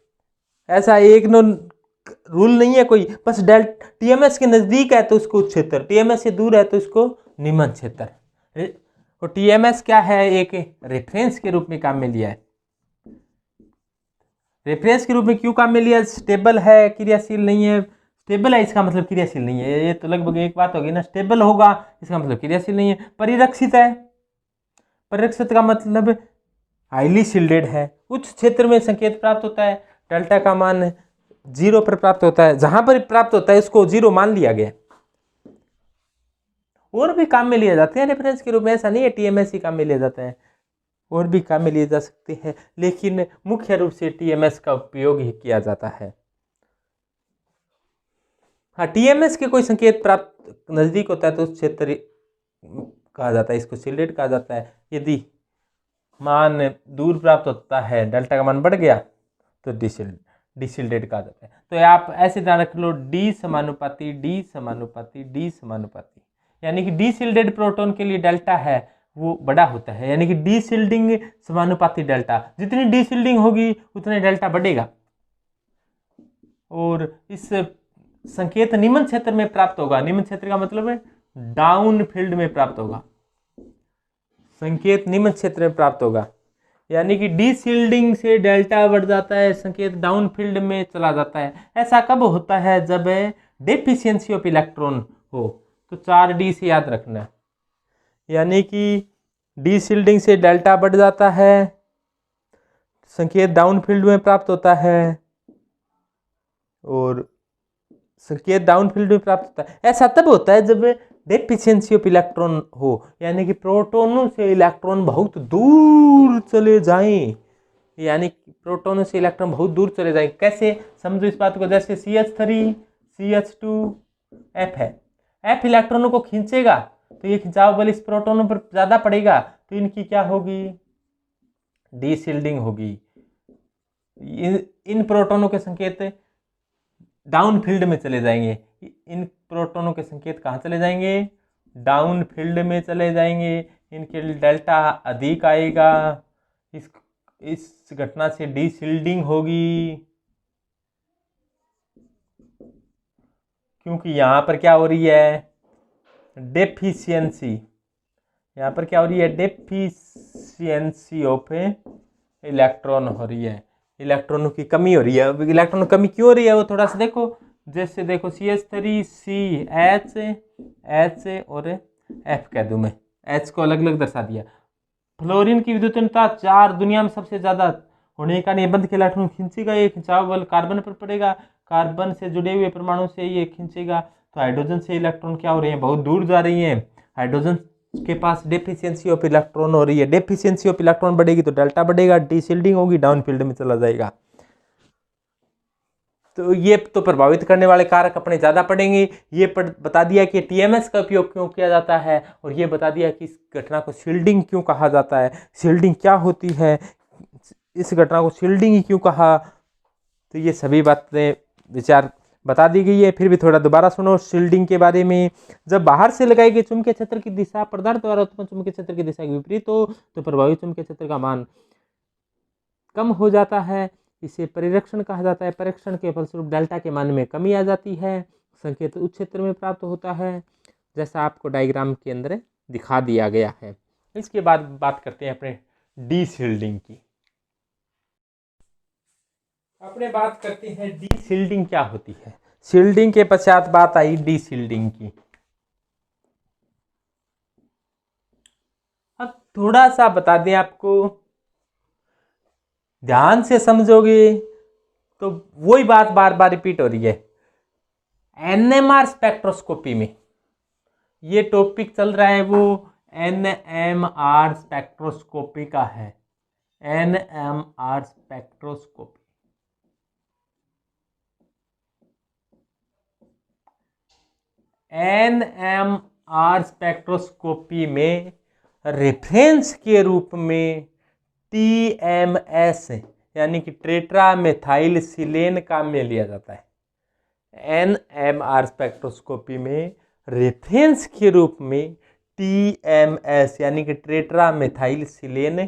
ऐसा एक नो रूल नहीं है कोई, बस टीएमएस के नजदीक है तो उसको उच्च क्षेत्र, टीएमएस से दूर है तो इसको निम्न क्षेत्र। तो टीएमएस क्या है, एक रेफरेंस के रूप में काम में लिया है। रेफरेंस के रूप में क्यों काम में लिया? स्टेबल है, क्रियाशील नहीं है। स्टेबल है इसका मतलब क्रियाशील नहीं है, ये तो लगभग एक बात होगी ना। स्टेबल होगा इसका मतलब क्रियाशील नहीं है। परिरक्षित है, परिरक्षित का मतलब हाईली शील्डेड है। उच्च क्षेत्र में संकेत प्राप्त होता है, डेल्टा का मान 0 पर प्राप्त होता है। जहां पर प्राप्त होता है उसको 0 मान लिया गया। और भी काम में लिए जाते हैं रेफरेंस के रूप में, ऐसा नहीं है टीएमएस ही काम में लिया जाता है, और भी काम में लिए जा सकते हैं, लेकिन मुख्य रूप से टीएमएस का उपयोग ही किया जाता है। हाँ, टीएमएस के कोई संकेत प्राप्त नजदीक होता है तो उस क्षेत्र कहा जाता है, इसको शील्डेड कहा जाता है। यदि मान दूर प्राप्त होता है, डेल्टा का मान बढ़ गया तो डिशिल्डेड कहा जाता है। तो आप ऐसे ध्यान रख लो, डी समानुपाती डी समानुपाती डी समानुपाती, यानी कि डीशिल्डेड प्रोटॉन के लिए डेल्टा है वो बड़ा होता है, यानी कि डीशिल्डिंग समानुपाती डेल्टा। जितनी डीशिल्डिंग होगी उतने डेल्टा बढ़ेगा। और इस संकेत निम्न क्षेत्र में प्राप्त होगा। निम्न क्षेत्र का मतलब है डाउन फील्ड में प्राप्त होगा। संकेत निम्न क्षेत्र में प्राप्त होगा, यानी कि डीशिल्डिंग से डेल्टा बढ़ जाता है, संकेत डाउन फील्ड में चला जाता है। ऐसा कब होता है? जब डेफिशिएंसी ऑफ इलेक्ट्रॉन हो। तो 4D से याद रखना, यानी कि डीशिल्डिंग से डेल्टा बढ़ जाता है, संकेत डाउन फील्ड में प्राप्त होता है, और संकेत डाउन फील्ड में प्राप्त होता है। ऐसा तब होता है जब डेफिशिएंसी ऑफ इलेक्ट्रॉन हो, यानी कि प्रोटॉनों से इलेक्ट्रॉन बहुत दूर चले जाएं, यानी कि प्रोटॉनों से इलेक्ट्रॉन बहुत दूर चले जाएं। कैसे समझो इस बात को? जैसे CH3 CH2 F है, F इलेक्ट्रॉनों को खींचेगा तो ये खिंचाव बल इस प्रोटॉनों पर ज्यादा पड़ेगा, तो इनकी क्या होगी? डीशिल्डिंग होगी। इन प्रोटॉनों के संकेत डाउन फील्ड में चले जाएंगे। इन प्रोटॉनों के संकेत कहाँ चले जाएंगे? डाउन फील्ड में चले जाएंगे। इनके डेल्टा अधिक आएगा। इस घटना से डीशिल्डिंग होगी, क्योंकि यहाँ पर क्या हो रही है? डेफिशिएंसी। यहाँ पर क्या हो रही है? डेफिशिएंसी ऑफ इलेक्ट्रॉन हो रही है, इलेक्ट्रॉनों की कमी हो रही है। अब इलेक्ट्रॉन कमी क्यों हो रही है वो थोड़ा सा देखो। जैसे देखो CH3 CH H और F कह दूं मैं, H को अलग अलग दर्शा दिया। फ्लोरीन की विद्युतीयता 4 दुनिया में सबसे ज्यादा होने का निबंध के इलेक्ट्रॉन खींचेगा, ये खिंचाव बल कार्बन पर पड़ेगा, कार्बन से जुड़े हुए परमाणु से ये खींचेगा। तो हाइड्रोजन से इलेक्ट्रॉन क्या हो रहे हैं? बहुत दूर जा रही हैं। हाइड्रोजन के पास डेफिशिएंसी ऑफ इलेक्ट्रॉन हो रही है। डेफिशिएंसी ऑफ इलेक्ट्रॉन बढ़ेगी तो डेल्टा बढ़ेगा, डीशिल्डिंग होगी, डाउन फील्ड में चला जाएगा। तो ये तो प्रभावित करने वाले कारक अपने ज्यादा पड़ेंगे। ये बता दिया कि टीएमएस का उपयोग क्यों किया जाता है, और ये बता दिया कि इस घटना को शील्डिंग क्यों कहा जाता है, शील्डिंग क्या होती है, इस घटना को शील्डिंग ही क्यों कहा। तो ये सभी बातें विचार बता दी गई है। फिर भी थोड़ा दोबारा सुनो शील्डिंग के बारे में। जब बाहर से लगाई गई चुंबकीय क्षेत्र की दिशा पदार्थ द्वारा उत्पन्न चुंबकीय क्षेत्र की दिशा के विपरीत हो तो प्रभावी चुंबकीय क्षेत्र का मान कम हो जाता है, इसे परिरक्षण कहा जाता है। परिरक्षण के फलस्वरूप डेल्टा के मान में कमी आ जाती है, संकेत उच्च क्षेत्र में प्राप्त होता है, जैसा आपको डायग्राम के अंदर दिखा दिया गया है। इसके बाद बात करते हैं अपने डीशिल्डिंग की। अपने बात करते हैं डीशिल्डिंग क्या होती है। शील्डिंग के पश्चात बात आई डीशिल्डिंग की। अब थोड़ा सा बता दें आपको, ध्यान से समझोगे तो वही बात बार बार रिपीट हो रही है। NMR स्पेक्ट्रोस्कोपी में ये टॉपिक चल रहा है, वो NMR स्पेक्ट्रोस्कोपी का है। NMR स्पेक्ट्रोस्कोपी, NMR स्पेक्ट्रोस्कोपी में रेफरेंस के रूप में TMS यानी कि टेट्रा मेथाइल सिलेन काम में लिया जाता है। NMR स्पेक्ट्रोस्कोपी में रेफरेंस के रूप में TMS यानी कि टेट्रा मेथाइल सिलेन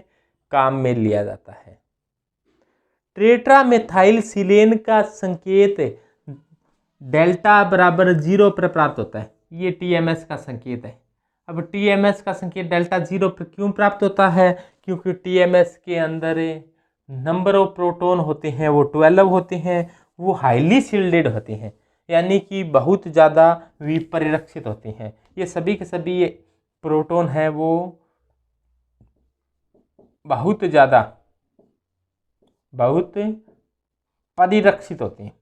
काम में लिया जाता है। टेट्रा मेथाइल सिलेन का संकेत डेल्टा बराबर 0 पर प्राप्त होता है। ये TMS का संकेत है। अब TMS का संकेत डेल्टा 0 पर क्यों प्राप्त होता है? क्योंकि TMS के अंदर नंबर ऑफ प्रोटॉन होते हैं वो 12 होते हैं, वो हाईली शील्डेड होते हैं, यानी कि बहुत ज़्यादा विपरिरक्षित होते हैं। ये सभी के सभी प्रोटॉन हैं वो बहुत परिरक्षित होते हैं।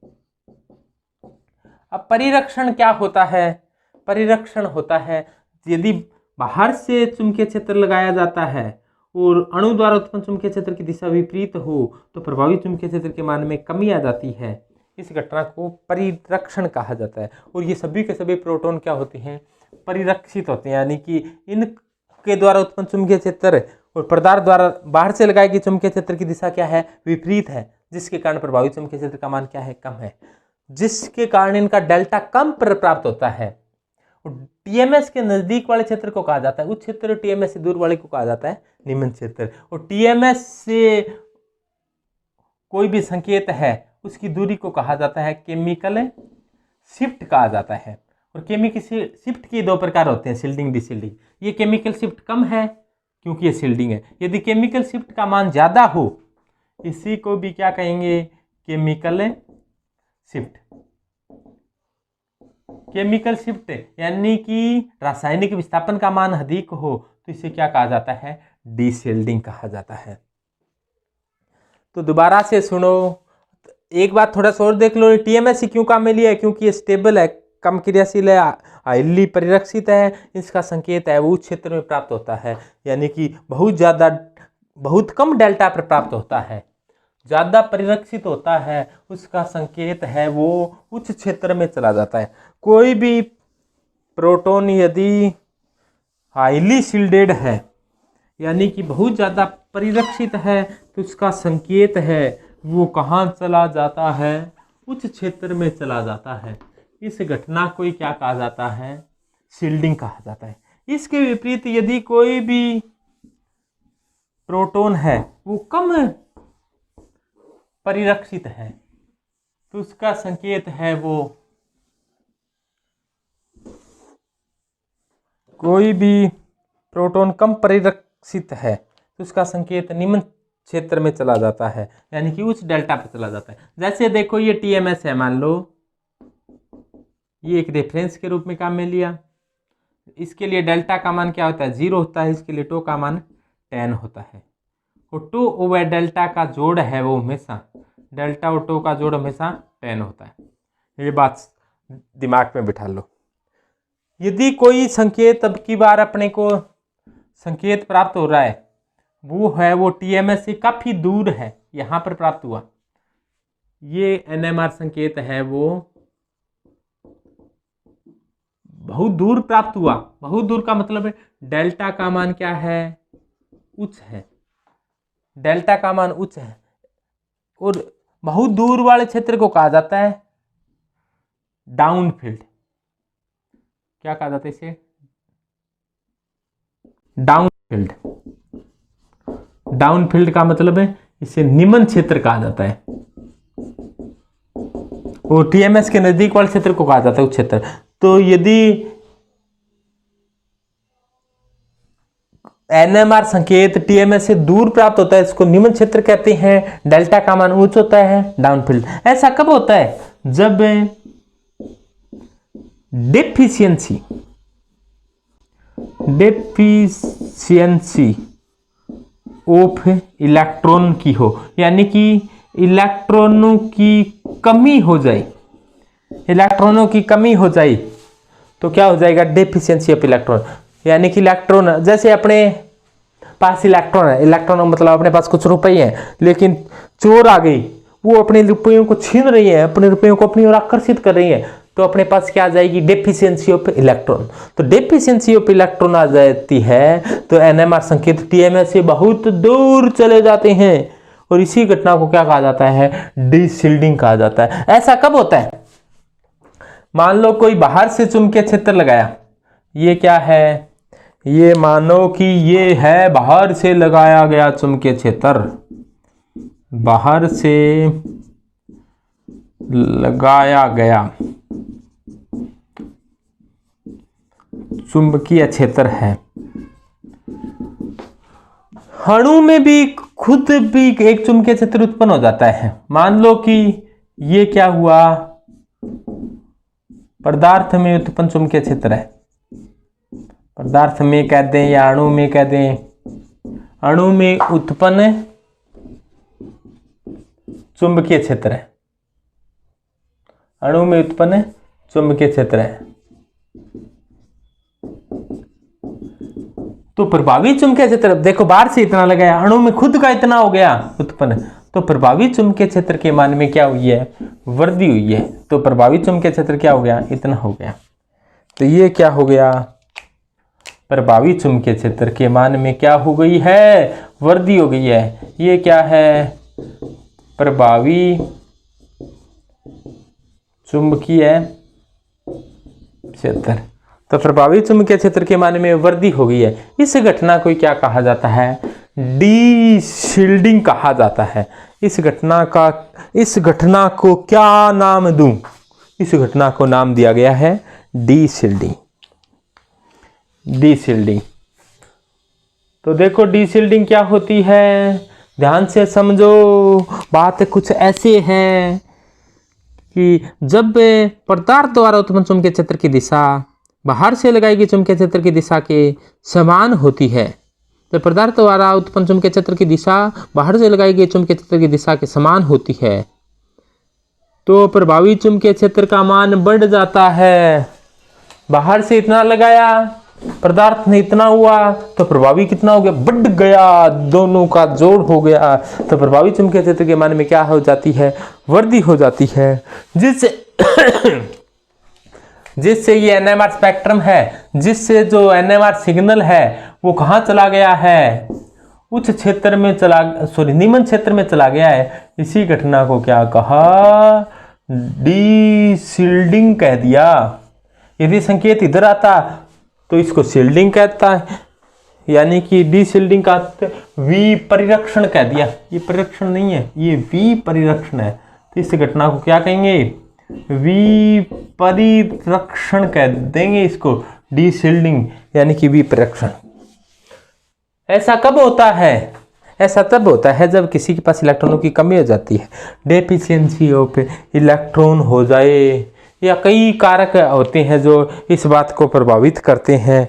अब परिरक्षण क्या होता है? परिरक्षण होता है यदि बाहर से चुंबकीय क्षेत्र लगाया जाता है और अणु द्वारा उत्पन्न चुंबकीय क्षेत्र की दिशा विपरीत हो तो प्रभावी चुंबकीय क्षेत्र के मान में कमी आ जाती है। इस घटना को परिरक्षण कहा जाता है। और ये सभी के सभी प्रोटॉन क्या होते हैं? परिरक्षित होते हैं, यानी कि इनके द्वारा उत्पन्न चुंबकीय क्षेत्र और पदार्थ द्वारा बाहर से लगाई गई चुंबकीय क्षेत्र की दिशा क्या है? विपरीत है, जिसके कारण प्रभावी चुंबकीय क्षेत्र का मान क्या है? कम है, जिसके कारण इनका डेल्टा कम पर प्राप्त होता है। TMS के नजदीक वाले क्षेत्र को कहा जाता है उच्च क्षेत्र, TMS से दूर वाले को कहा जाता है निम्न क्षेत्र। और TMS से कोई भी संकेत है उसकी दूरी को कहा जाता है केमिकल शिफ्ट कहा जाता है। और केमिकल शिफ्ट के दो प्रकार होते हैं, शील्डिंग, डिशील्डिंग। ये केमिकल शिफ्ट कम है क्योंकि ये शील्डिंग है। यदि केमिकल शिफ्ट का मान ज्यादा हो इसी को भी क्या कहेंगे? Chemical shift. केमिकल शिफ्ट यानी कि रासायनिक विस्थापन का मान अधिक हो तो इसे क्या कहा जाता है? डीशील्डिंग कहा जाता है। तो दोबारा से सुनो, एक बात थोड़ा सा और देख लो। TMS क्यों काम में लिया है? क्योंकि ये स्टेबल है, कम क्रियाशील है, हाईली परिरक्षित है। इसका संकेत है वो उच्च क्षेत्र में प्राप्त होता है, यानी कि बहुत कम डेल्टा पर प्राप्त होता है। ज़्यादा परिरक्षित होता है उसका संकेत है वो उच्च क्षेत्र में चला जाता है। कोई भी प्रोटॉन यदि हाईली शील्डेड है यानी कि बहुत ज़्यादा परिरक्षित है तो उसका संकेत है वो कहाँ चला जाता है? उच्च क्षेत्र में चला जाता है। इस घटना को क्या कहा जाता है? शील्डिंग कहा जाता है। इसके विपरीत यदि कोई भी प्रोटॉन है वो कम परिरक्षित है तो उसका संकेत है वो, कोई भी प्रोटॉन कम परिरक्षित है तो उसका संकेत निम्न क्षेत्र में चला जाता है, यानी कि उच्च डेल्टा पर चला जाता है। जैसे देखो ये TMS है, मान लो ये एक रेफरेंस के रूप में काम में लिया। इसके लिए डेल्टा का मान क्या होता है? 0 होता है। इसके लिए टो का मान 10 होता है। और टो ओवर डेल्टा का जोड़ है वो हमेशा, डेल्टा और टो का जोड़ हमेशा 10 होता है। ये बात दिमाग में बिठा लो। यदि कोई संकेत अब की बार अपने को संकेत प्राप्त हो रहा है वो TMS से काफ़ी दूर है, यहाँ पर प्राप्त हुआ, ये NMR संकेत है वो बहुत दूर प्राप्त हुआ। बहुत दूर का मतलब है डेल्टा का मान क्या है? उच्च है। डेल्टा का मान उच्च है। और बहुत दूर वाले क्षेत्र को कहा जाता है डाउनफील्ड। क्या कहा जाता है इसे? डाउनफील्ड। डाउनफील्ड का मतलब है इसे निम्न क्षेत्र कहा जाता है। और TMS के नजदीक वाले क्षेत्र को कहा जाता है उच्च क्षेत्र। तो यदि NMR संकेत TMS से दूर प्राप्त होता है इसको निम्न क्षेत्र कहते हैं। डेल्टा का मान उच्च होता है, डाउनफील्ड। ऐसा कब होता है? जब डेफिशिएंसी ऑफ इलेक्ट्रॉन की हो, यानी कि इलेक्ट्रॉनों की कमी हो जाए। इलेक्ट्रॉनों की कमी हो जाए तो क्या हो जाएगा? डेफिशिएंसी ऑफ इलेक्ट्रॉन, यानी कि इलेक्ट्रॉन, जैसे अपने पास इलेक्ट्रॉन है, इलेक्ट्रॉन मतलब अपने पास कुछ रुपये हैं लेकिन चोर आ गई, वो अपने रुपयों को छीन रही है, अपने रुपयों को अपनी ओर आकर्षित कर रही है, तो अपने पास क्या आ जाएगी, डेफिशिएंसी ऑफ इलेक्ट्रॉन। तो डेफिशिएंसी ऑफ इलेक्ट्रॉन आ जाती है तो एनएमआर संकेत टीएमएस से बहुत दूर चले जाते हैं और इसी घटना को क्या कहा जाता है, डीशिल्डिंग कहा जाता है। ऐसा कब होता है, मान लो कोई बाहर से चुंबकीय क्षेत्र लगाया, ये क्या है, ये मानो कि ये है बाहर से लगाया गया चुंबकीय क्षेत्र, बाहर से लगाया गया चुंबकीय क्षेत्र है। अणु में भी खुद भी एक चुंबकीय क्षेत्र उत्पन्न हो जाता है। मान लो कि ये क्या हुआ, पदार्थ में उत्पन्न चुंबकीय क्षेत्र है, पदार्थ में कह दें या अणु में कह दें, अणु में उत्पन्न चुंबकीय क्षेत्र है, अणु में उत्पन्न चुंबकीय क्षेत्र है। तो प्रभावी चुंबकीय क्षेत्र, देखो बाहर से इतना लगाया, अणु में खुद का इतना हो गया उत्पन्न, तो प्रभावी चुंबकीय क्षेत्र के मान में क्या हुई है, वृद्धि हुई है। तो प्रभावी चुंबकीय क्षेत्र क्या हो गया, इतना हो गया। तो ये क्या हो गया, प्रभावी चुंबकीय क्षेत्र के मान में क्या हो गई है, वृद्धि हो गई है। ये क्या है, प्रभावी चुंबकीय क्षेत्र। तो प्रभावी चुंबकीय क्षेत्र के मान में वृद्धि हो गई है। इस घटना को क्या कहा जाता है, डीशिल्डिंग कहा जाता है। इस घटना को क्या नाम दूं, इस घटना को नाम दिया गया है डीशिल्डिंग। डीशिल्डिंग, तो देखो डीशिल्डिंग क्या होती है, ध्यान से समझो। बात कुछ ऐसे है कि जब पदार्थ द्वारा उत्पन्न चुंबकीय क्षेत्र की दिशा बाहर से लगाई गई चुंबकीय क्षेत्र की दिशा के समान होती है, तो पदार्थ द्वारा उत्पन्न चुंबकीय क्षेत्र की दिशा बाहर से लगाई गई चुंबकीय क्षेत्र की दिशा के समान होती है, तो प्रभावी चुंबकीय क्षेत्र का मान बढ़ जाता है। बाहर से इतना लगाया, पदार्थ ने इतना हुआ, तो प्रभावी कितना हो गया, बढ़ गया, दोनों का जोड़ हो गया। तो प्रभावी चुंबकीय क्षेत्र के मान में क्या हो जाती है, वृद्धि हो जाती है, जिससे ये एनएमआर स्पेक्ट्रम है, जिससे जो एनएमआर सिग्नल है वो कहाँ चला गया है, उच्च क्षेत्र में निम्न क्षेत्र में चला गया है। इसी घटना को क्या कहा, डीशिल्डिंग कह दिया। यदि संकेत इधर आता तो इसको शिल्डिंग कहता है, यानी कि डीशिल्डिंग का विपरिरक्षण कह दिया। ये परिरक्षण नहीं है, ये विपरिरक्षण है। तो इस घटना को क्या कहेंगे, विपरिरक्षण कह देंगे इसको, डीशिल्डिंग यानी कि विपरिरक्षण। ऐसा कब होता है, ऐसा तब होता है जब किसी के पास इलेक्ट्रॉनों की कमी हो जाती है, डेफिशिएंसी ऑफ इलेक्ट्रॉन हो जाए, या कई कारक होते हैं जो इस बात को प्रभावित करते हैं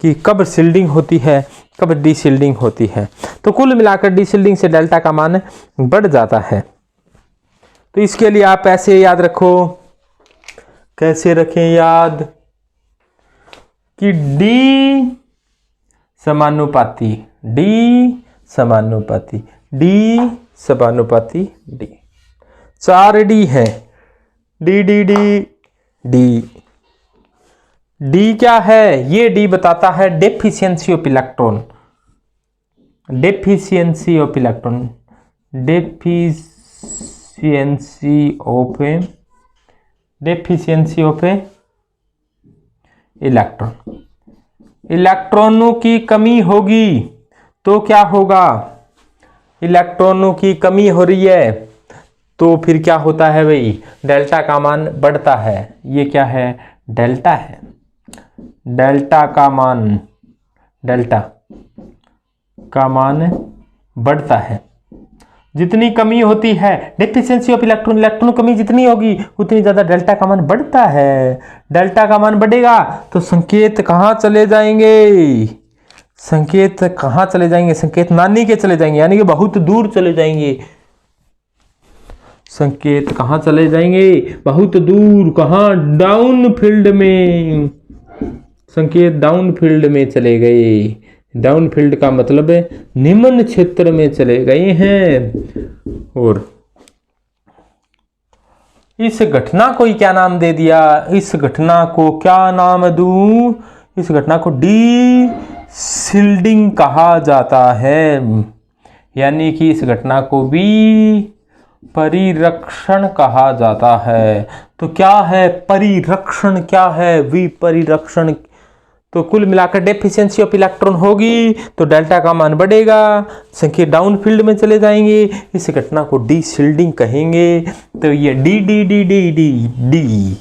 कि कब शिल्डिंग होती है, कब डीशिल्डिंग होती है। तो कुल मिलाकर डीशिल्डिंग से डेल्टा का मान बढ़ जाता है। तो इसके लिए आप ऐसे याद रखो, कैसे रखें याद, कि डी समानुपाती, डी समानुपाती, डी समानुपाती डी, 4 डी है, D D D D. D क्या है, ये डी बताता है deficiency of electron, deficiency of electron, deficiency of electron. इलेक्ट्रॉनों की कमी होगी तो क्या होगा, इलेक्ट्रॉनों की कमी हो रही है तो फिर क्या होता है भाई, डेल्टा का मान बढ़ता है। ये क्या है, डेल्टा है, डेल्टा का मान, डेल्टा का मान बढ़ता है। जितनी कमी होती है डेफिशिएंसी ऑफ इलेक्ट्रॉन, इलेक्ट्रॉन कमी जितनी होगी उतनी ज़्यादा डेल्टा का मान बढ़ता है। डेल्टा का मान बढ़ेगा तो संकेत कहाँ चले जाएंगे, संकेत कहाँ चले जाएंगे, संकेत नानी के चले जाएंगे, यानी कि बहुत दूर चले जाएंगे। संकेत कहाँ चले जाएंगे, बहुत दूर, कहाँ, डाउन फील्ड में, संकेत डाउन फील्ड में चले गए। डाउन फील्ड का मतलब है निम्न क्षेत्र में चले गए हैं। और इस घटना को ही क्या नाम दे दिया, इस घटना को क्या नाम दूं, इस घटना को डी शिल्डिंग कहा जाता है, यानी कि इस घटना को भी परिरक्षण कहा जाता है। तो क्या है परिरक्षण, क्या है विपरिरक्षण। तो कुल मिलाकर डेफिशिएंसी ऑफ इलेक्ट्रॉन होगी तो डेल्टा का मान बढ़ेगा, संकेत डाउन फील्ड में चले जाएंगे, इस घटना को डी शिल्डिंग कहेंगे। तो ये D D D D D D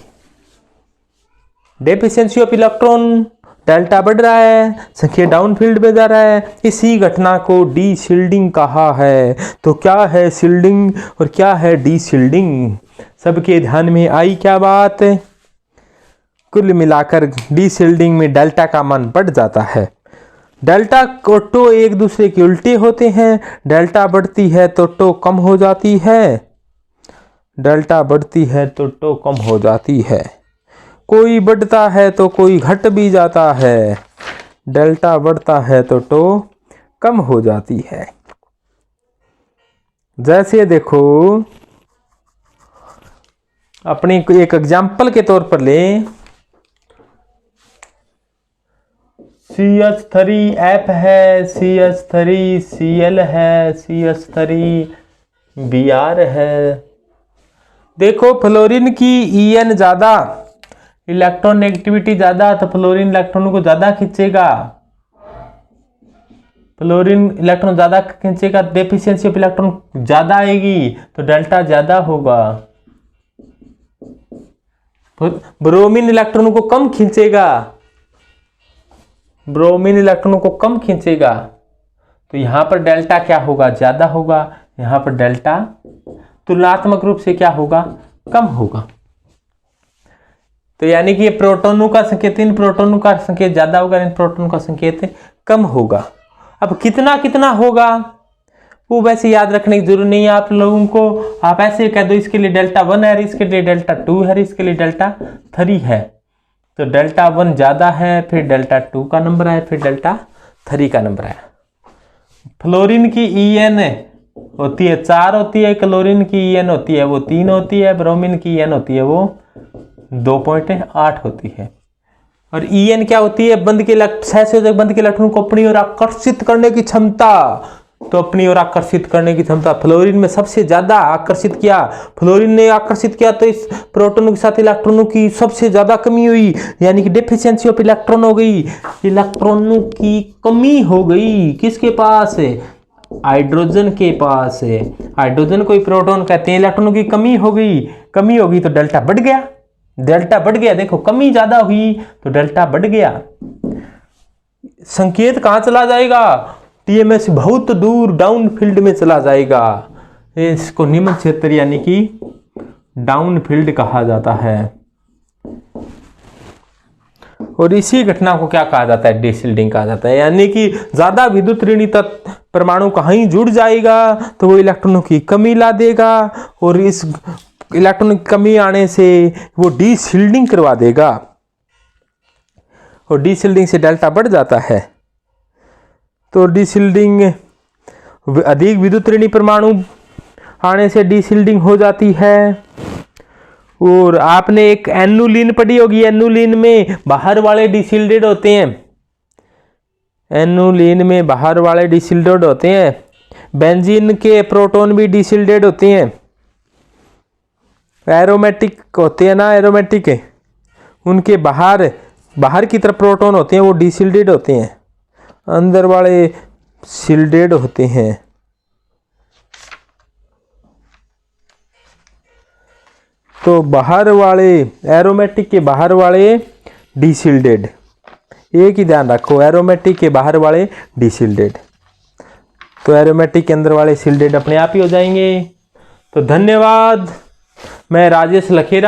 deficiency of electron, delta बढ़ रहा है, संकेत डाउन फील्ड में जा रहा है, इसी घटना को डी शिल्डिंग कहा है। तो क्या है शिल्डिंग और क्या है डी शिल्डिंग, सबके ध्यान में आई क्या बात। कुल मिलाकर डी शिल्डिंग में डेल्टा का मान बढ़ जाता है। डेल्टा और टो एक दूसरे के उल्टे होते हैं, डेल्टा बढ़ती है तो टो कम हो जाती है, डेल्टा बढ़ती है तो टो कम हो जाती है, कोई बढ़ता है तो कोई घट भी जाता है, डेल्टा बढ़ता है तो टो कम हो जाती है। जैसे देखो अपनी एक एग्जाम्पल के तौर पर लें, CH3F है, CH3Cl है, CH3Br है। देखो फ्लोरीन की En ज्यादा, इलेक्ट्रॉन नेगेटिविटी ज्यादा, तो फ्लोरीन इलेक्ट्रॉन को ज्यादा खींचेगा, फ्लोरीन इलेक्ट्रॉन ज्यादा खींचेगा, डेफिशिएंसी ऑफ इलेक्ट्रॉन ज्यादा आएगी तो डेल्टा ज्यादा होगा। ब्रोमीन इलेक्ट्रॉन को कम खींचेगा, ब्रोमीन इलेक्ट्रॉनों को कम खींचेगा तो यहां पर डेल्टा क्या होगा, ज्यादा होगा, यहां पर डेल्टा तुलनात्मक रूप से क्या होगा, कम होगा। तो यानी कि ये प्रोटॉनों का संकेत इन प्रोटॉनों का संकेत ज्यादा होगा, इन प्रोटॉनों का संकेत कम होगा। अब कितना कितना होगा वो वैसे याद रखने की जरूरत नहीं है आप लोगों को, आप ऐसे कह दो इसके लिए डेल्टा 1 है, इसके लिए डेल्टा 2 है, इसके लिए डेल्टा 3 है। तो डेल्टा 1 ज्यादा है, फिर डेल्टा 2 का नंबर है, फिर डेल्टा 3 का नंबर है। फ्लोरीन की En होती है 4 होती है, क्लोरीन की En होती है वो 3 होती है, ब्रोमीन की En होती है वो 2.8 होती है। और En क्या होती है, बंद के सहसंयोजक बंद के इलेक्ट्रॉन को अपनी ओर आकर्षित करने की क्षमता। तो अपनी ओर आकर्षित करने की क्षमता फ्लोरीन में सबसे ज्यादा आकर्षित किया, फ्लोरीन ने आकर्षित किया तो इस प्रोटॉनों के साथ इलेक्ट्रॉनों की सबसे ज्यादा कमी हुई, यानी कि डेफिशिएंसी ऑफ इलेक्ट्रॉन हो गई, इलेक्ट्रॉनों की कमी हो गई। किसके पास है, हाइड्रोजन के पास है। हाइड्रोजन को प्रोटॉन कहते हैं, इलेक्ट्रॉनों की कमी हो गई, कमी होगी तो डेल्टा बढ़ गया, डेल्टा बढ़ गया। देखो कमी ज्यादा हुई तो डेल्टा बढ़ गया। संकेत कहां चला जाएगा, टीएमएस बहुत दूर डाउन फील्ड में चला जाएगा, इसको निम्न क्षेत्र यानी कि डाउन फील्ड कहा जाता है। और इसी घटना को क्या कहा जाता है, डीशिल्डिंग कहा जाता है, यानी कि ज्यादा विद्युत ऋणी तत्व परमाणु कहीं जुड़ जाएगा तो वो इलेक्ट्रॉनों की कमी ला देगा, और इस इलेक्ट्रॉन की कमी आने से वो डीशिल्डिंग करवा देगा, और डीशिल्डिंग से डेल्टा बढ़ जाता है। तो डीशिल्डिंग अधिक विद्युत ऋणी परमाणु आने से डीशिल्डिंग हो जाती है। और आपने एक एनुलीन पढ़ी होगी, एनुलीन में बाहर वाले डीशिल्डेड होते हैं, एनुलीन में बाहर वाले डीशिल्डेड होते हैं। बेंजीन के प्रोटॉन भी डीशिल्डेड होते हैं, एरोमेटिक होते हैं ना, एरोमेटिक उनके बाहर की तरफ प्रोटॉन होते हैं वो डीशिल्डेड होते हैं, अंदर वाले शिल्डेड होते हैं। तो बाहर वाले एरोमेटिक के बाहर वाले डीशिल्डेड, एक ही ध्यान रखो, एरोमेटिक के बाहर वाले डीशिल्डेड, तो एरोमेटिक के अंदर वाले शिल्डेड अपने आप ही हो जाएंगे। तो धन्यवाद, मैं राजेश लखेरा।